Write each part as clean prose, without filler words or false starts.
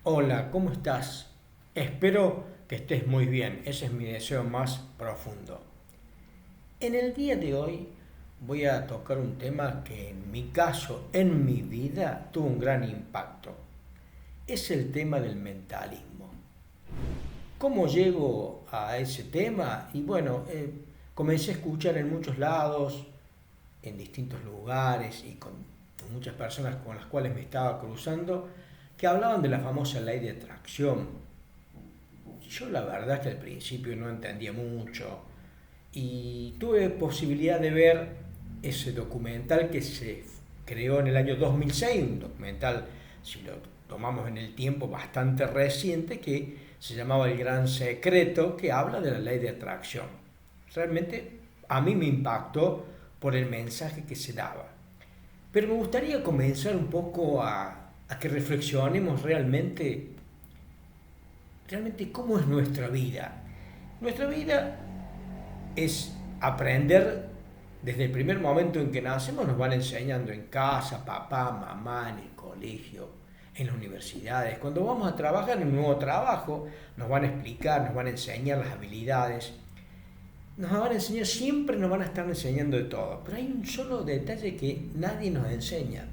Hola, ¿cómo estás? Espero que estés muy bien, ese es mi deseo más profundo. En el día de hoy voy a tocar un tema que en mi caso, en mi vida, tuvo un gran impacto. Es el tema del mentalismo. ¿Cómo llego a ese tema? Y bueno, comencé a escuchar en muchos lados, en distintos lugares y con muchas personas con las cuales me estaba cruzando, que hablaban de la famosa ley de atracción. Yo la verdad que al principio no entendía mucho y tuve posibilidad de ver ese documental que se creó en el año 2006, un documental, si lo tomamos en el tiempo, bastante reciente, que se llamaba El Gran Secreto, que habla de la ley de atracción. Realmente a mí me impactó por el mensaje que se daba. Pero me gustaría comenzar un poco a que reflexionemos realmente cómo es nuestra vida. Nuestra vida es aprender desde el primer momento en que nacemos, nos van enseñando en casa, papá, mamá, en el colegio, en las universidades. Cuando vamos a trabajar en un nuevo trabajo, nos van a explicar, nos van a enseñar las habilidades, nos van a enseñar, siempre nos van a estar enseñando de todo. Pero hay un solo detalle que nadie nos enseña.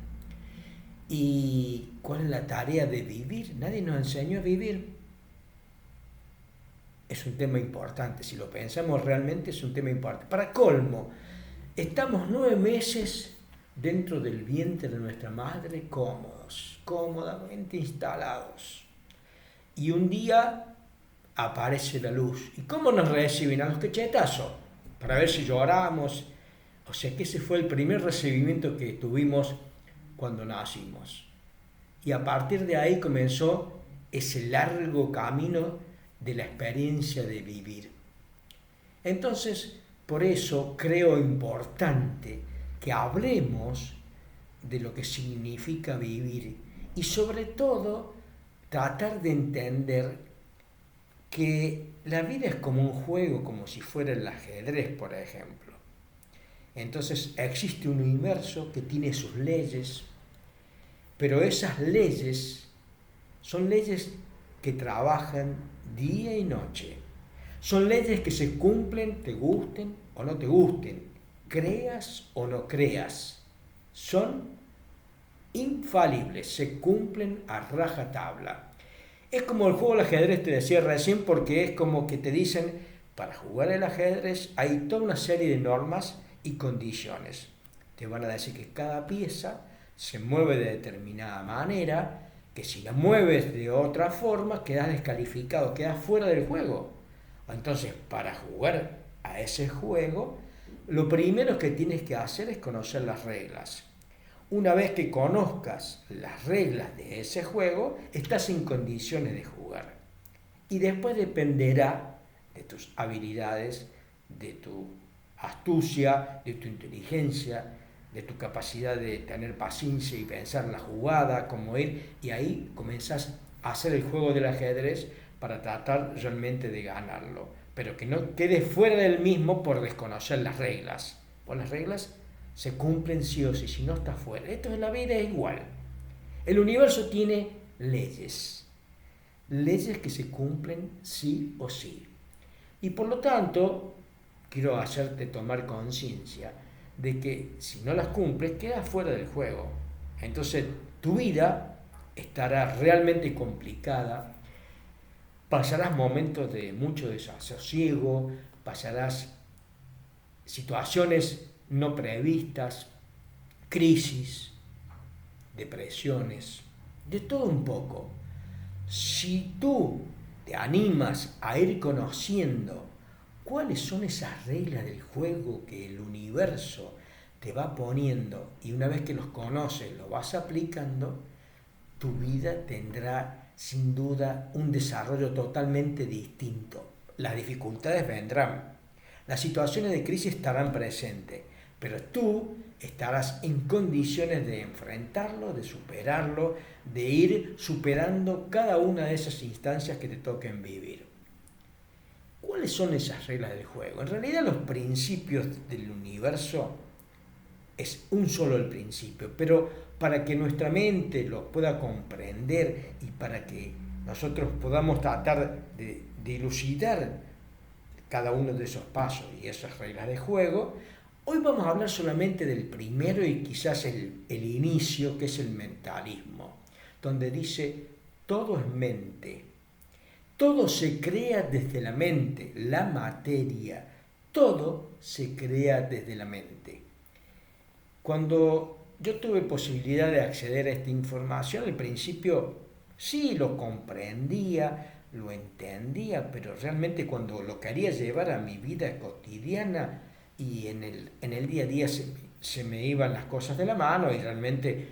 ¿Y cuál es la tarea de vivir? Nadie nos enseñó a vivir. Es un tema importante, si lo pensamos realmente es un tema importante. Para colmo, estamos 9 meses dentro del vientre de nuestra madre cómodos, cómodamente instalados. Y un día aparece la luz. ¿Y cómo nos reciben? A los cachetazos, para ver si lloramos. O sea que ese fue el primer recibimiento que tuvimos cuando nacimos. Y a partir de ahí comenzó ese largo camino de la experiencia de vivir. Entonces, por eso creo importante que hablemos de lo que significa vivir y sobre todo tratar de entender que la vida es como un juego, como si fuera el ajedrez, por ejemplo. Entonces existe un universo que tiene sus leyes, pero esas leyes son leyes que trabajan día y noche. Son leyes que se cumplen, te gusten o no te gusten, creas o no creas. Son infalibles, se cumplen a rajatabla. Es como el juego del ajedrez, te decía recién, porque es como que te dicen, para jugar el ajedrez hay toda una serie de normas y condiciones. Te van a decir que cada pieza se mueve de determinada manera, que si la mueves de otra forma quedas descalificado, quedas fuera del juego. Entonces, para jugar a ese juego, lo primero que tienes que hacer es conocer las reglas. Una vez que conozcas las reglas de ese juego, estás en condiciones de jugar. Y después dependerá de tus habilidades, de tu astucia, de tu inteligencia, de tu capacidad de tener paciencia y pensar la jugada, cómo ir, y ahí comenzás a hacer el juego del ajedrez para tratar realmente de ganarlo, pero que no quedes fuera del mismo por desconocer las reglas. Pues las reglas se cumplen sí o sí, si no estás fuera. Esto en la vida es igual. El universo tiene leyes, leyes que se cumplen sí o sí. Y por lo tanto, quiero hacerte tomar conciencia de que si no las cumples, quedas fuera del juego. Entonces, tu vida estará realmente complicada, pasarás momentos de mucho desasosiego, pasarás situaciones no previstas, crisis, depresiones, de todo un poco. Si tú te animas a ir conociendo cuáles son esas reglas del juego que el universo te va poniendo y una vez que los conoces, lo vas aplicando, tu vida tendrá sin duda un desarrollo totalmente distinto. Las dificultades vendrán, las situaciones de crisis estarán presentes, pero tú estarás en condiciones de enfrentarlo, de superarlo, de ir superando cada una de esas instancias que te toquen vivir. ¿Cuáles son esas reglas del juego? En realidad los principios del universo es un solo el principio, pero para que nuestra mente lo pueda comprender y para que nosotros podamos tratar de dilucidar cada uno de esos pasos y esas reglas de juego. Hoy vamos a hablar solamente del primero y quizás el inicio, que es el mentalismo, donde dice: todo es mente, todo se crea desde la mente, la materia, todo se crea desde la mente. Cuando yo tuve posibilidad de acceder a esta información, al principio sí lo comprendía, lo entendía, pero realmente cuando lo quería llevar a mi vida cotidiana y en el día a día se me iban las cosas de la mano y realmente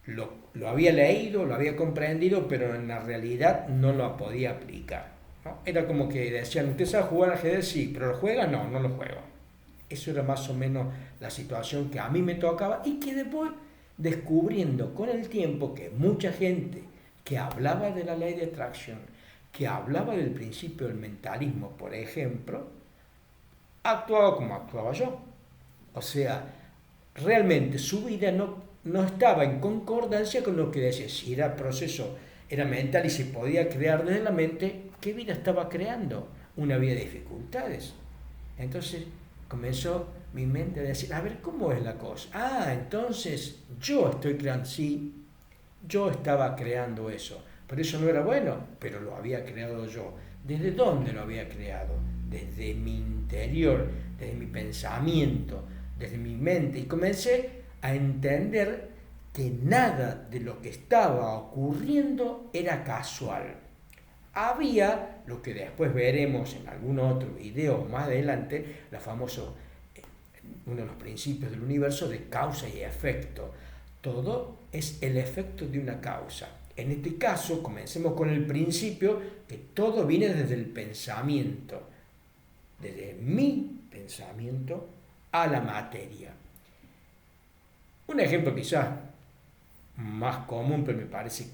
lo había leído, lo había comprendido, pero en la realidad no lo podía aplicar, ¿no? Era como que decían: ¿usted sabe jugar al ajedrez? Sí, pero ¿lo juega? No, no lo juego. Eso era más o menos la situación que a mí me tocaba y que después, descubriendo con el tiempo que mucha gente que hablaba de la ley de atracción, que hablaba del principio del mentalismo, por ejemplo, actuaba como actuaba yo. O sea, realmente su vida no estaba en concordancia con lo que decía. Si era proceso, era mental y se podía crear desde la mente, ¿qué vida estaba creando? Una vida de dificultades. Entonces comenzó mi mente a decir: a ver, ¿cómo es la cosa? Ah, entonces yo estoy creando. Sí, yo estaba creando eso, pero eso no era bueno, pero lo había creado yo. ¿Desde dónde lo había creado? Desde mi interior, desde mi pensamiento, desde mi mente. Y comencé a entender que nada de lo que estaba ocurriendo era casual. Había lo que después veremos en algún otro video más adelante, la famoso, uno de los principios del universo de causa y efecto. Todo es el efecto de una causa. En este caso, comencemos con el principio que todo viene desde el pensamiento, desde mi pensamiento a la materia. Un ejemplo quizás más común, pero me parece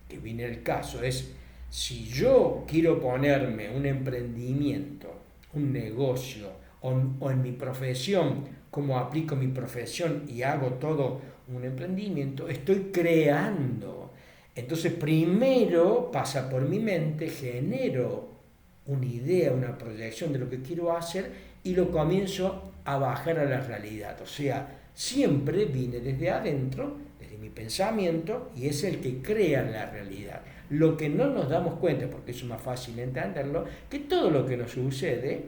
que viene el caso, es: si yo quiero ponerme un emprendimiento, un negocio, o en mi profesión, como aplico mi profesión y hago todo un emprendimiento, estoy creando. Entonces primero pasa por mi mente, genero una idea, una proyección de lo que quiero hacer y lo comienzo a bajar a la realidad. O sea, siempre viene desde adentro, desde mi pensamiento, y es el que crea la realidad. Lo que no nos damos cuenta, porque es más fácil entenderlo, que todo lo que nos sucede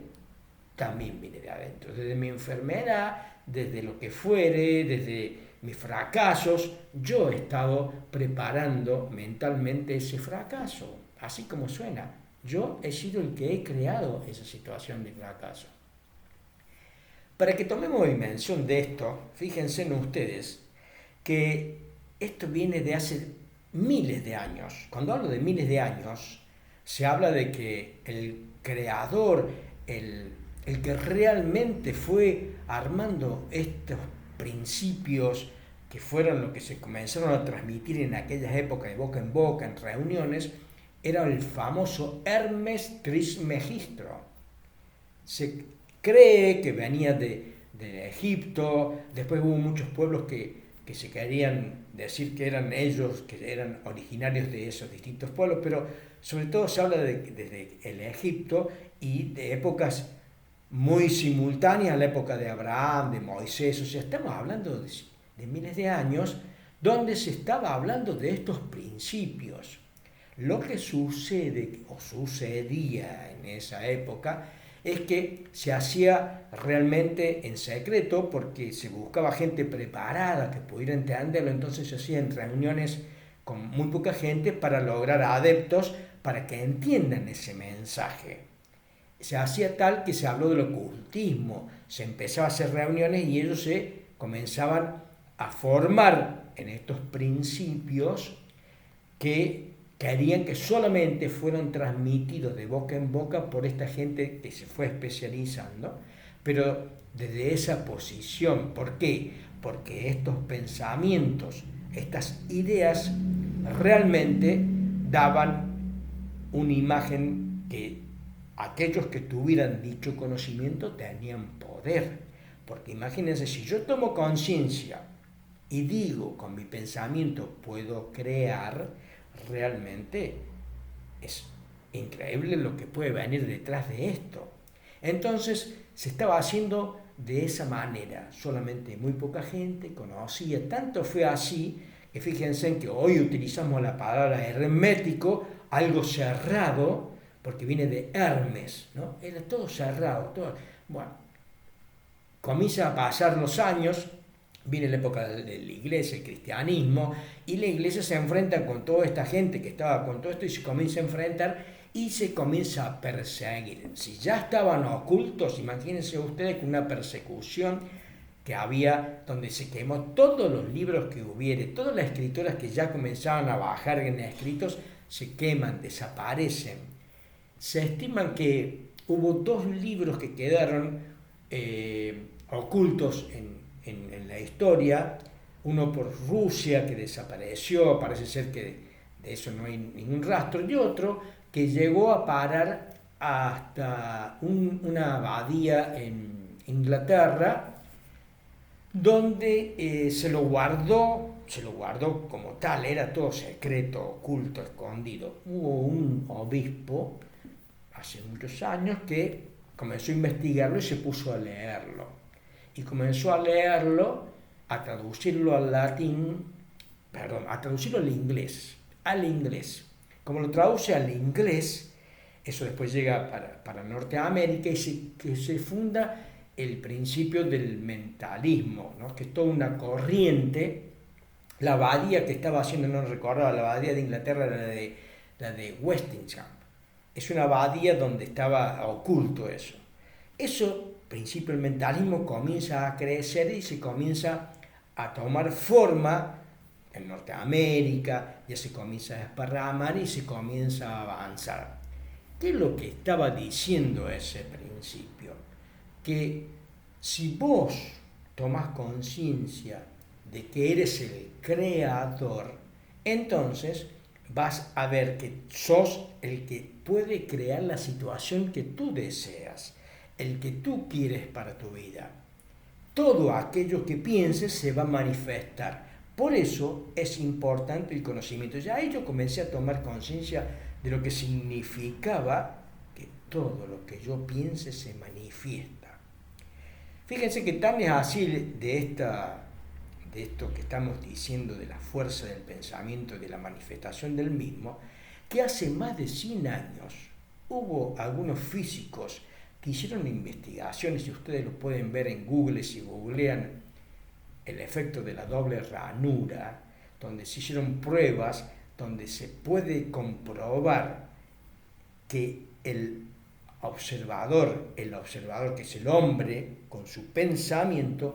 también viene de adentro, desde mi enfermedad, desde lo que fuere, desde mis fracasos. Yo he estado preparando mentalmente ese fracaso, así como suena. Yo he sido el que he creado esa situación de fracaso. Para que tomemos dimensión de esto, fíjense en ustedes que esto viene de hace miles de años. Cuando hablo de miles de años, se habla de que el creador, el que realmente fue armando estos principios que fueron lo que se comenzaron a transmitir en aquellas épocas de boca en boca, en reuniones, era el famoso Hermes Trismegistro. Se cree que venía de Egipto. Después hubo muchos pueblos que se querían decir que eran ellos, que eran originarios de esos distintos pueblos, pero sobre todo se habla desde el Egipto y de épocas muy simultáneas a la época de Abraham, de Moisés. O sea, estamos hablando de miles de años donde se estaba hablando de estos principios. Lo que sucede o sucedía en esa época es que se hacía realmente en secreto porque se buscaba gente preparada que pudiera entenderlo. Entonces se hacían reuniones con muy poca gente para lograr adeptos para que entiendan ese mensaje. Se hacía tal que se habló del ocultismo, se empezaba a hacer reuniones y ellos se comenzaban a formar en estos principios que querían que solamente fueran transmitidos de boca en boca por esta gente que se fue especializando, pero desde esa posición. ¿Por qué? Porque estos pensamientos, estas ideas realmente daban una imagen que aquellos que tuvieran dicho conocimiento tenían poder. Porque imagínense, si yo tomo conciencia y digo con mi pensamiento puedo crear, realmente es increíble lo que puede venir detrás de esto. Entonces se estaba haciendo de esa manera, solamente muy poca gente conocía, tanto fue así que fíjense en que hoy utilizamos la palabra hermético, algo cerrado, porque viene de Hermes, ¿no? Era todo cerrado, todo. Bueno, comienza a pasar los años, viene la época de la iglesia, el cristianismo, y la iglesia se enfrenta con toda esta gente que estaba con todo esto y se comienza a enfrentar y se comienza a perseguir. Si ya estaban ocultos, imagínense ustedes que una persecución que había, donde se quemó todos los libros que hubiere, todas las escrituras que ya comenzaban a bajar en escritos, se queman, desaparecen. Se estiman que hubo 2 libros que quedaron ocultos en la historia, uno por Rusia que desapareció, parece ser que de eso no hay ningún rastro, y otro que llegó a parar hasta una abadía en Inglaterra, donde se lo guardó como tal, era todo secreto, oculto, escondido. Hubo un obispo hace muchos años que comenzó a investigarlo y se puso a leerlo. Y comenzó a leerlo, a traducirlo al latín, perdón, a traducirlo al inglés. Como lo traduce al inglés, eso después llega para Norteamérica y se funda el principio del mentalismo, ¿no? Que es toda una corriente. La abadía que estaba haciendo, no recuerdo, la abadía de Inglaterra era la de Westminster. Es una abadía donde estaba oculto eso. Eso, principio del mentalismo, comienza a crecer y se comienza a tomar forma en Norteamérica, ya se comienza a desparramar y se comienza a avanzar. ¿Qué es lo que estaba diciendo ese principio? Que si vos tomás conciencia de que eres el creador, entonces vas a ver que sos el que puede crear la situación que tú deseas, el que tú quieres para tu vida. Todo aquello que pienses se va a manifestar. Por eso es importante el conocimiento. Ya ahí yo comencé a tomar conciencia de lo que significaba que todo lo que yo piense se manifiesta. Fíjense que tan es así de esto que estamos diciendo de la fuerza del pensamiento y de la manifestación del mismo, que hace más de 100 años hubo algunos físicos que hicieron investigaciones, y ustedes lo pueden ver en Google si googlean el efecto de la doble ranura, donde se hicieron pruebas, donde se puede comprobar que el observador que es el hombre, con su pensamiento,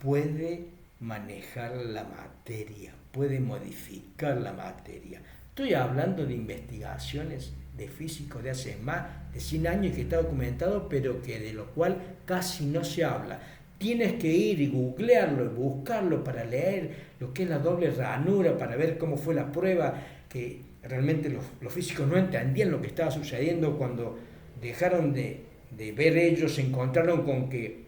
puede manejar la materia, puede modificar la materia. Estoy hablando de investigaciones de físicos de hace más de 100 años que está documentado, pero que de lo cual casi no se habla. Tienes que ir y googlearlo y buscarlo para leer lo que es la doble ranura, para ver cómo fue la prueba, que realmente los físicos no entendían lo que estaba sucediendo. Cuando dejaron de ver ellos, se encontraron con que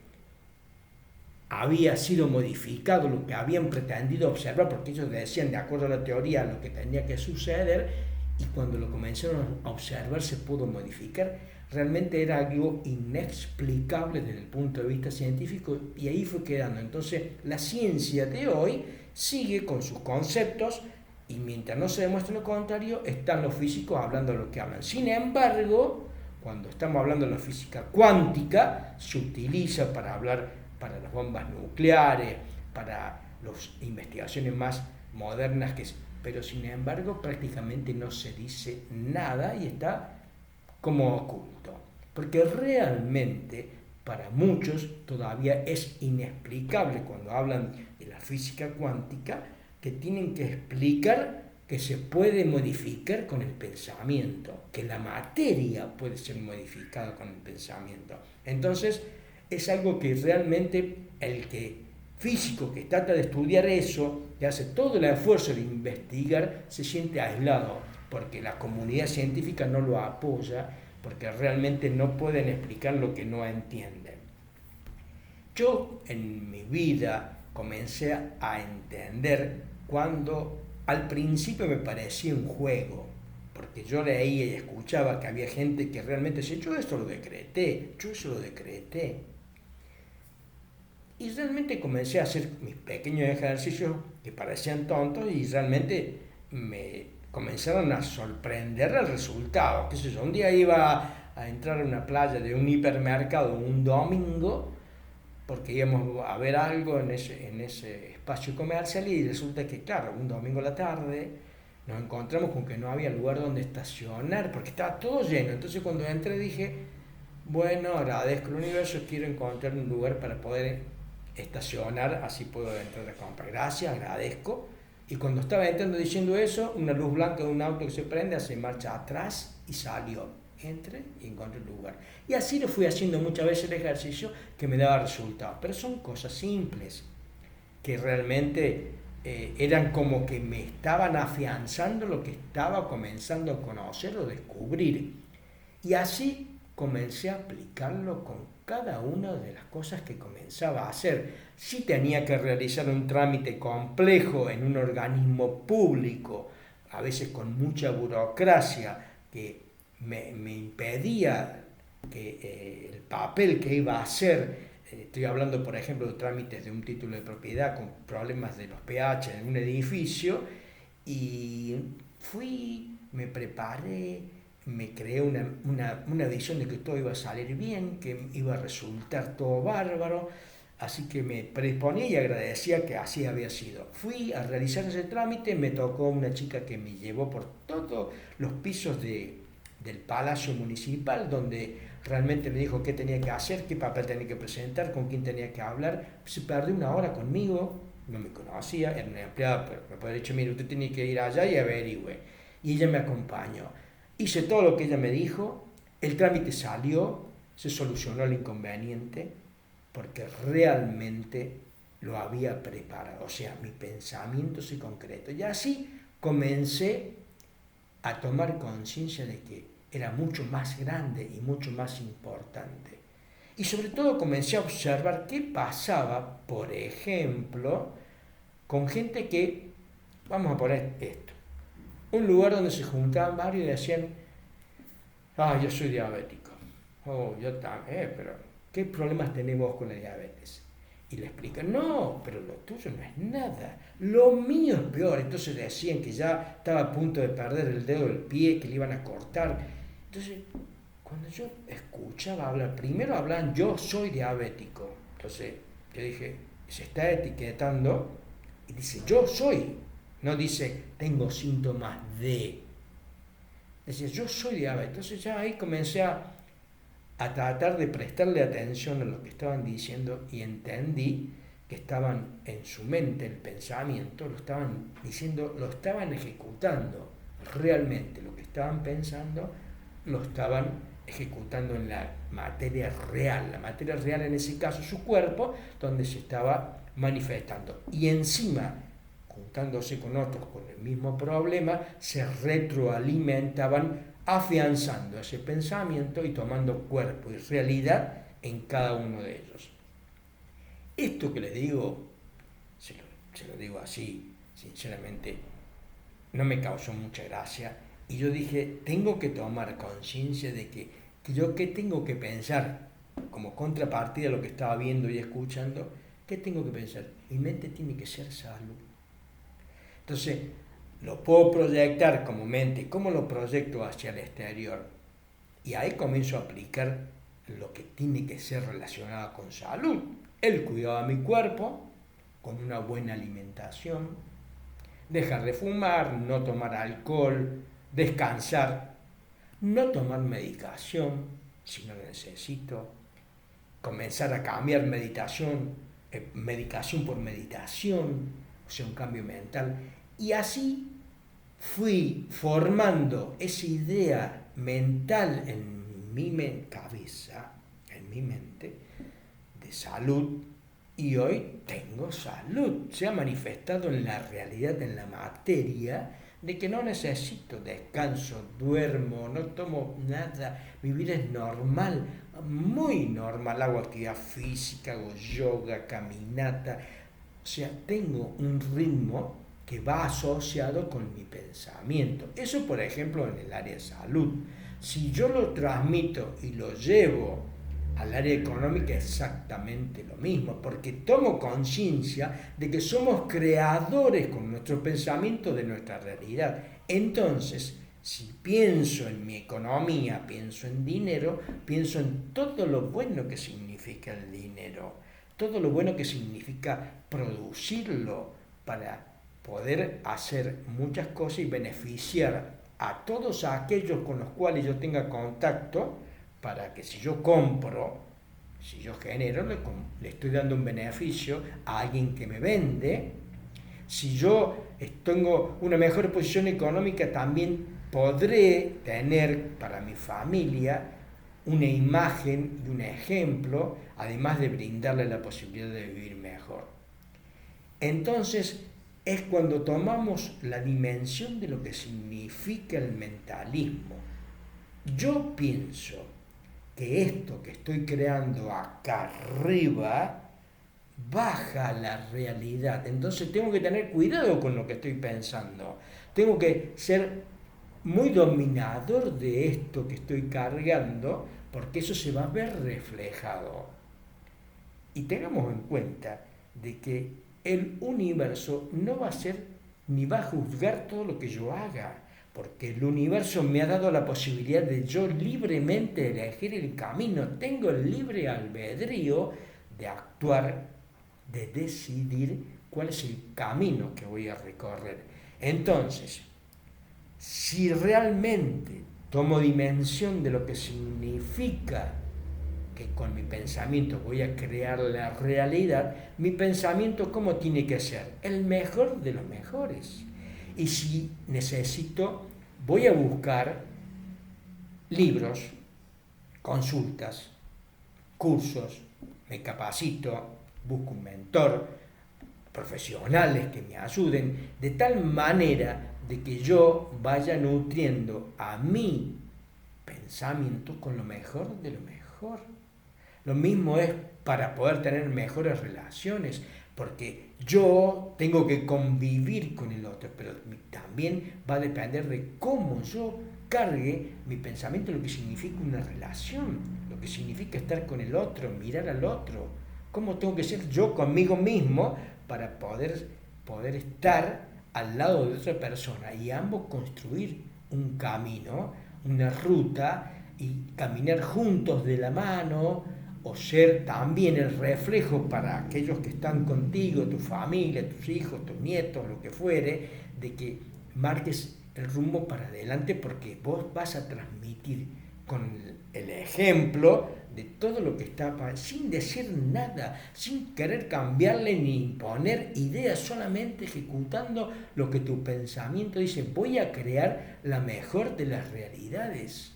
había sido modificado lo que habían pretendido observar, porque ellos decían, de acuerdo a la teoría, lo que tenía que suceder, y cuando lo comenzaron a observar se pudo modificar. Realmente era algo inexplicable desde el punto de vista científico, y ahí fue quedando. Entonces la ciencia de hoy sigue con sus conceptos, y mientras no se demuestre lo contrario, están los físicos hablando de lo que hablan. Sin embargo, cuando estamos hablando de la física cuántica, se utiliza para hablar para las bombas nucleares, para las investigaciones más modernas, pero sin embargo prácticamente no se dice nada y está como oculto, porque realmente para muchos todavía es inexplicable cuando hablan de la física cuántica, que tienen que explicar que se puede modificar con el pensamiento, que la materia puede ser modificada con el pensamiento. Entonces es algo que realmente el físico que trata de estudiar eso, que hace todo el esfuerzo de investigar, se siente aislado, porque la comunidad científica no lo apoya, porque realmente no pueden explicar lo que no entienden. Yo en mi vida comencé a entender cuando al principio me parecía un juego, porque yo leía y escuchaba que había gente que realmente decía, yo eso lo decreté, yo eso lo decreté. Y realmente comencé a hacer mis pequeños ejercicios que parecían tontos y realmente me comenzaron a sorprender el resultado. ¿Qué sé yo? Un día iba a entrar a una playa de un hipermercado un domingo porque íbamos a ver algo en ese espacio comercial y resulta que, claro, un domingo a la tarde nos encontramos con que no había lugar donde estacionar porque estaba todo lleno. Entonces cuando entré dije, bueno, agradezco el universo, quiero encontrar un lugar para poder estacionar, así puedo entrar a comprar. Gracias, agradezco. Y cuando estaba entrando diciendo eso, una luz blanca de un auto que se prende, hace marcha atrás y salió. Entré y encontré el lugar. Y así lo fui haciendo muchas veces el ejercicio que me daba resultados. Pero son cosas simples que realmente eran como que me estaban afianzando lo que estaba comenzando a conocer o descubrir. Y así comencé a aplicarlo con cada una de las cosas que comenzaba a hacer. Si tenía que realizar un trámite complejo en un organismo público, a veces con mucha burocracia, que me impedía que el papel que iba a hacer, estoy hablando por ejemplo de trámites de un título de propiedad con problemas de los pH en un edificio, y me preparé, me creé una visión de que todo iba a salir bien, que iba a resultar todo bárbaro, así que me predisponía y agradecía que así había sido. Fui a realizar ese trámite, me tocó una chica que me llevó por todos los pisos del Palacio Municipal, donde realmente me dijo qué tenía que hacer, qué papel tenía que presentar, con quién tenía que hablar. Se perdió una hora conmigo, no me conocía, era una empleada, pero me puede haber dicho, mire, usted tiene que ir allá y averigüe. Y ella me acompañó. Hice todo lo que ella me dijo, el trámite salió, se solucionó el inconveniente, porque realmente lo había preparado, o sea, mi pensamiento se concretó. Y así comencé a tomar conciencia de que era mucho más grande y mucho más importante. Y sobre todo comencé a observar qué pasaba, por ejemplo, con gente que, vamos a poner esto, un lugar donde se juntaban varios y decían, yo soy diabético, yo también, pero ¿qué problemas tenemos con la diabetes? Y le explican, no, pero lo tuyo no es nada, lo mío es peor. Entonces decían que ya estaba a punto de perder el dedo del pie, que le iban a cortar. Entonces, cuando yo escuchaba hablar, primero hablan, yo soy diabético. Entonces, yo dije, se está etiquetando y dice, yo soy. No dice, tengo síntomas de. Decía, yo soy diabético. Entonces ya ahí comencé a tratar de prestarle atención a lo que estaban diciendo y entendí que estaban en su mente, el pensamiento, lo estaban diciendo, lo estaban ejecutando. Realmente lo que estaban pensando lo estaban ejecutando en la materia real en ese caso su cuerpo, donde se estaba manifestando. Y encima, juntándose con otros con el mismo problema, se retroalimentaban afianzando ese pensamiento y tomando cuerpo y realidad en cada uno de ellos. Esto que les digo, se lo digo así, sinceramente, no me causó mucha gracia. Y yo dije, tengo que tomar conciencia de que yo qué tengo que pensar, como contrapartida a lo que estaba viendo y escuchando, ¿qué tengo que pensar? Mi mente tiene que ser salud. Entonces, lo puedo proyectar como mente, ¿cómo lo proyecto hacia el exterior? Y ahí comienzo a aplicar lo que tiene que ser relacionado con salud. El cuidado de mi cuerpo, con una buena alimentación, dejar de fumar, no tomar alcohol, descansar, no tomar medicación si no necesito, comenzar a cambiar medicación por meditación, o sea, un cambio mental. Y así fui formando esa idea mental en mi cabeza, en mi mente, de salud, y hoy tengo salud. Se ha manifestado en la realidad, en la materia, de que no necesito descanso, duermo, no tomo nada, mi vida es normal, muy normal, hago actividad física, hago yoga, caminata, O sea, tengo un ritmo que va asociado con mi pensamiento. Eso, por ejemplo, en el área de salud. Si yo lo transmito y lo llevo al área económica, exactamente lo mismo, porque tomo conciencia de que somos creadores con nuestro pensamiento de nuestra realidad. Entonces, si pienso en mi economía, pienso en dinero, pienso en todo lo bueno que significa el dinero, todo lo bueno que significa producirlo para poder hacer muchas cosas y beneficiar a todos aquellos con los cuales yo tenga contacto, para que si yo compro, si yo genero, le estoy dando un beneficio a alguien que me vende. Si yo tengo una mejor posición económica, también podré tener para mi familia una imagen y un ejemplo, además de brindarle la posibilidad de vivir mejor. Entonces, es cuando tomamos la dimensión de lo que significa el mentalismo. Yo pienso que esto que estoy creando acá arriba baja la realidad. Entonces tengo que tener cuidado con lo que estoy pensando. Tengo que ser muy dominador de esto que estoy cargando, porque eso se va a ver reflejado. Y tengamos en cuenta de que el universo no va a ser ni va a juzgar todo lo que yo haga, porque el universo me ha dado la posibilidad de yo libremente elegir el camino. Tengo el libre albedrío de actuar, de decidir cuál es el camino que voy a recorrer. Entonces, si realmente tomo dimensión de lo que significa que con mi pensamiento voy a crear la realidad, mi pensamiento, ¿cómo tiene que ser? El mejor de los mejores. Y si necesito, voy a buscar libros, consultas, cursos, me capacito, busco un mentor, profesionales que me ayuden, de tal manera de que yo vaya nutriendo a mi pensamiento con lo mejor de lo mejor. Lo mismo es para poder tener mejores relaciones, porque yo tengo que convivir con el otro, pero también va a depender de cómo yo cargue mi pensamiento, lo que significa una relación, lo que significa estar con el otro, mirar al otro, cómo tengo que ser yo conmigo mismo para poder estar al lado de otra persona y ambos construir un camino, una ruta y caminar juntos de la mano, o ser también el reflejo para aquellos que están contigo, tu familia, tus hijos, tus nietos, lo que fuere, de que marques el rumbo para adelante, porque vos vas a transmitir con el ejemplo de todo lo que está sin decir nada, sin querer cambiarle ni imponer ideas, solamente ejecutando lo que tu pensamiento dice. Voy a crear la mejor de las realidades.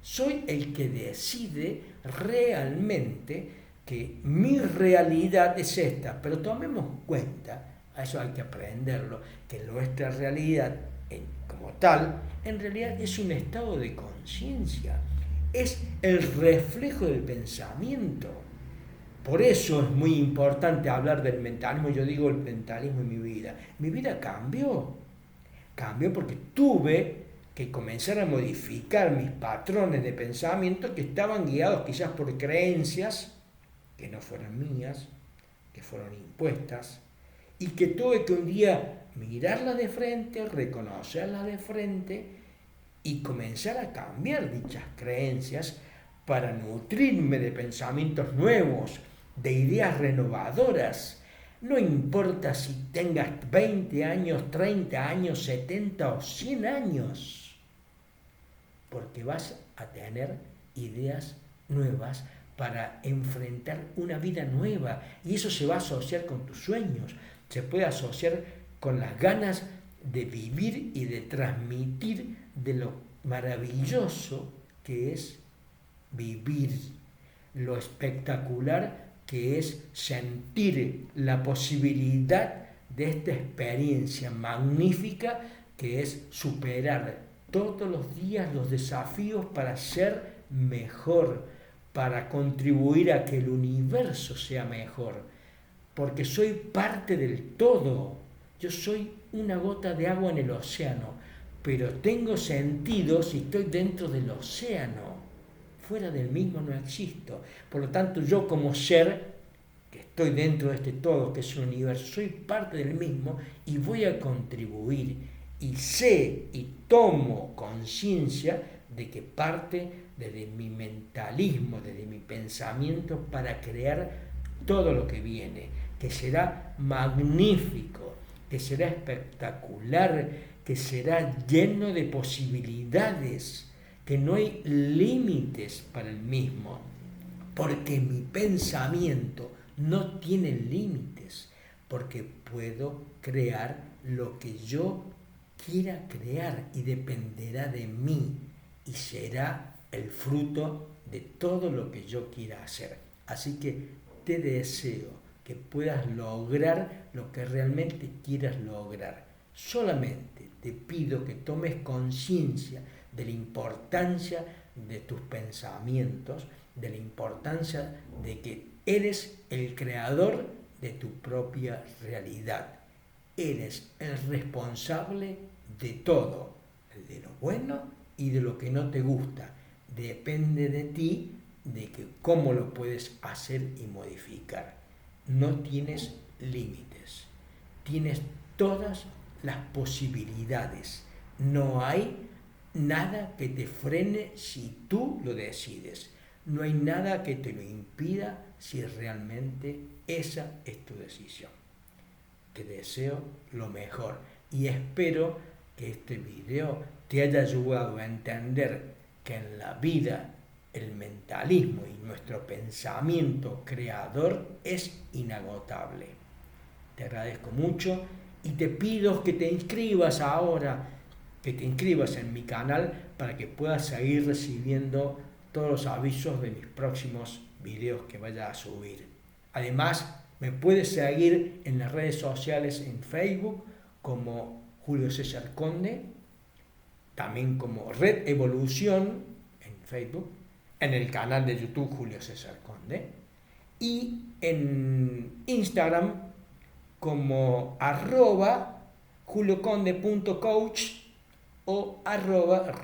Soy el que decide realmente que mi realidad es esta, pero tomemos cuenta, a eso hay que aprenderlo, que nuestra realidad como tal, en realidad es un estado de conciencia, es el reflejo del pensamiento. Por eso es muy importante hablar del mentalismo. Yo digo el mentalismo en mi vida. Mi vida cambió porque tuve que comenzar a modificar mis patrones de pensamiento que estaban guiados quizás por creencias que no fueron mías, que fueron impuestas, y que tuve que un día mirarlas de frente, reconocerlas de frente y comenzar a cambiar dichas creencias para nutrirme de pensamientos nuevos, de ideas renovadoras. No importa si tengas 20 años, 30 años, 70 o 100 años, porque vas a tener ideas nuevas para enfrentar una vida nueva, y eso se va a asociar con tus sueños, se puede asociar con las ganas de vivir y de transmitir de lo maravilloso que es vivir, lo espectacular que es sentir la posibilidad de esta experiencia magnífica que es superar todos los días los desafíos para ser mejor, para contribuir a que el universo sea mejor, porque soy parte del todo. Yo soy una gota de agua en el océano, pero tengo sentido si estoy dentro del océano. Fuera del mismo no existo. Por lo tanto, yo como ser, que estoy dentro de este todo, que es el universo, soy parte del mismo y voy a contribuir. Y sé y tomo conciencia de que parte desde mi mentalismo, desde mi pensamiento, para crear todo lo que viene, que será magnífico, que será espectacular, que será lleno de posibilidades, que no hay límites para el mismo, porque mi pensamiento no tiene límites, porque puedo crear lo que yo quiera crear y dependerá de mí y será el fruto de todo lo que yo quiera hacer. Así que te deseo que puedas lograr lo que realmente quieras lograr. Solamente te pido que tomes conciencia de la importancia de tus pensamientos, de la importancia de que eres el creador de tu propia realidad. Eres el responsable de todo, de lo bueno y de lo que no te gusta. Depende de ti de que cómo lo puedes hacer y modificar. No tienes límites, tienes todas las posibilidades. No hay nada que te frene si tú lo decides. No hay nada que te lo impida si realmente esa es tu decisión. Te deseo lo mejor y espero que este video te haya ayudado a entender que en la vida el mentalismo y nuestro pensamiento creador es inagotable. Te agradezco mucho y te pido que te inscribas ahora, que te inscribas en mi canal para que puedas seguir recibiendo todos los avisos de mis próximos videos que vaya a subir. Además, me puedes seguir en las redes sociales en Facebook como Julio César Conde, también como Red Evolución en Facebook, en el canal de YouTube Julio César Conde y en Instagram como @julioconde.coach o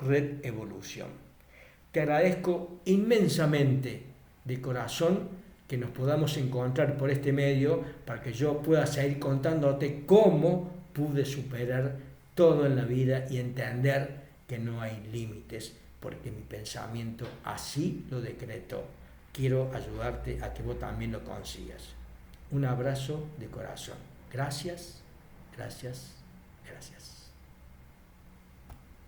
@redevolución. Te agradezco inmensamente de corazón que nos podamos encontrar por este medio para que yo pueda seguir contándote cómo pude superar todo en la vida y entender que no hay límites, porque mi pensamiento así lo decretó. Quiero ayudarte a que vos también lo consigas. Un abrazo de corazón. Gracias, gracias.